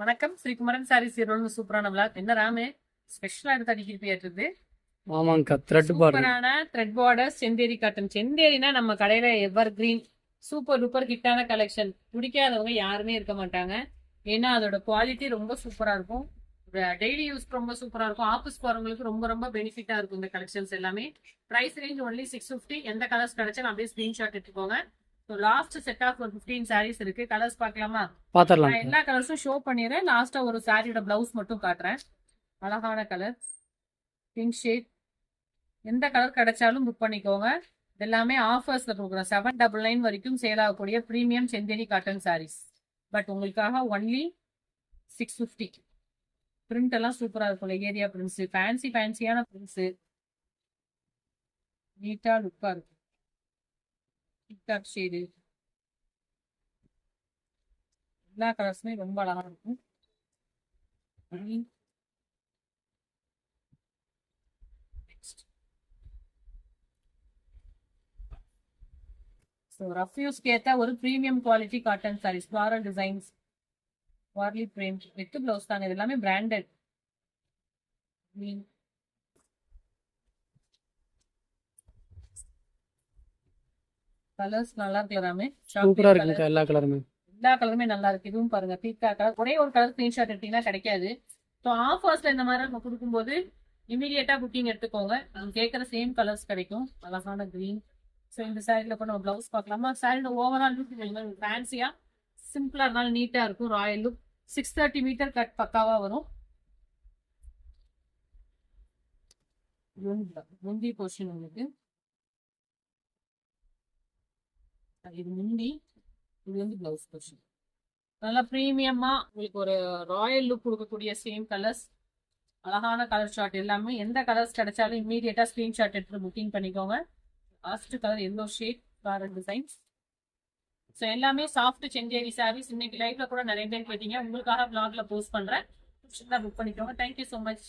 வணக்கம். ஸ்ரீகுமரன் சாரீஸ் ஈரோடு. சூப்பரான விளாக். என்ன ராமே ஸ்பெஷலா எடுத்து அடிக்கிட்டு ஆமாங்கக்கா, த்ரெட் பாருங்க. சூப்பரான த்ரெட் பார்டர் செந்தேரி காட்டன். செந்தேரினா நம்ம கடையில எவர் கிரீன் சூப்பர் டூப்பர் ஹிட்டான கலெக்ஷன். பிடிக்காதவங்க யாருமே இருக்க மாட்டாங்க. ஏன்னா அதோட குவாலிட்டி ரொம்ப சூப்பரா இருக்கும். டெய்லி யூஸ் ரொம்ப சூப்பரா இருக்கும். ஆஃபீஸ் போறவங்களுக்கு ரொம்ப ரொம்ப பெனிஃபிட்டா இருக்கும் இந்த கலெக்ஷன்ஸ் எல்லாமே. Price range only 650. எந்த கலர்ஸ் கிடைச்சா அப்படியே ஸ்கிரீன்ஷாட் எடுத்துக்கோங்க. ஸோ லாஸ்ட் செட் ஆஃப் ஒரு 15 சாரீஸ் இருக்கு. கலர்ஸ் பார்க்கலாமா? பாத்திரலாம். நான் எல்லா கலர்ஸும் ஷோ பண்ணிடுறேன். லாஸ்டா ஒரு சாரியோட பிளவுஸ் மட்டும் காட்டுறேன். அழகான கலர் பிங்க் ஷேட். எந்த கலர் கிடைச்சாலும் புக் பண்ணிக்கோங்க. எல்லாமே ஆஃபர்ஸ்ல கொடுக்குறோம். 799 வரைக்கும் சேல் ஆகக்கூடிய premium Chanderi cotton saris. But உங்களுக்காக ஒன்லி 650. பிரிண்ட் எல்லாம் சூப்பரா இருக்கும். ஏரியா பிரிண்ட்ஸ், ஃபேன்சியான பிரிண்ட்ஸ், நீட்டா லுக்கா இருக்கும். டிக்டாக் ஷேடு, எல்லா கலர்ஸுமே ரொம்ப அழகா இருக்கும். ஸோ ரஃப் யூஸ்க்கு ஏற்ற ஒரு premium quality cotton saris. Floral designs, Warli frame with blouse தாங்க. இது எல்லாமே பிராண்டட். கலர்ஸ் நல்லா இருக்கலாமே. சூப்பரா இருக்குங்க. எல்லா கலருமே நல்லா இருக்கு. இதுவும் பாருங்க, பீக்கா கலர். ஒரே ஒரு கலர் ஸ்கிரீன்ஷாட் எடுத்தீங்கன்னா கிடைக்காது. ஸோ ஆஃபர்ஸ்ல இந்த மாதிரி நம்ம கொடுக்கும்போது இமீடியட்டா புக்கிங் எடுத்துக்கோங்க. நம்ம கேட்குற சேம் கலர்ஸ் கிடைக்கும். அழகான கிரீன். ஸோ இந்த சாரியில் இப்போ நம்ம பிளவுஸ் பார்க்கலாமா? சாரியோட ஓவரால் லுக் ஃபேன்சியா சிம்பிளா இருந்தாலும் நீட்டா இருக்கும். Royal look. 630 மீட்டர் கட் பக்காவா வரும். முந்தி போர்ஷன் உங்களுக்கு இது முந்தி, இது வந்து பிளவுஸ் போர்ஷன். நல்லா ப்ரீமியமா உங்களுக்கு ஒரு ராயல் லுக் கொடுக்கக்கூடிய சேம் கலர்ஸ். அழகான கலர் ஷார்ட். எல்லாமே எந்த கலர்ஸ் கிடைச்சாலும் இமீடியட்டா ஸ்கிரீன்ஷாட் எடுத்து புக்கிங் பண்ணிக்கோங்க. Last colour yellow shade, floral designs. So எல்லாமே சாஃப்ட் செந்தேரி சாரீஸ். இன்னைக்கு லைவ்ல கூட நிறைய பேர் கேட்டீங்க. உங்களுக்காக vlogல போஸ்ட் பண்றேன். புக் பண்ணிக்கோங்க. Thank you so much.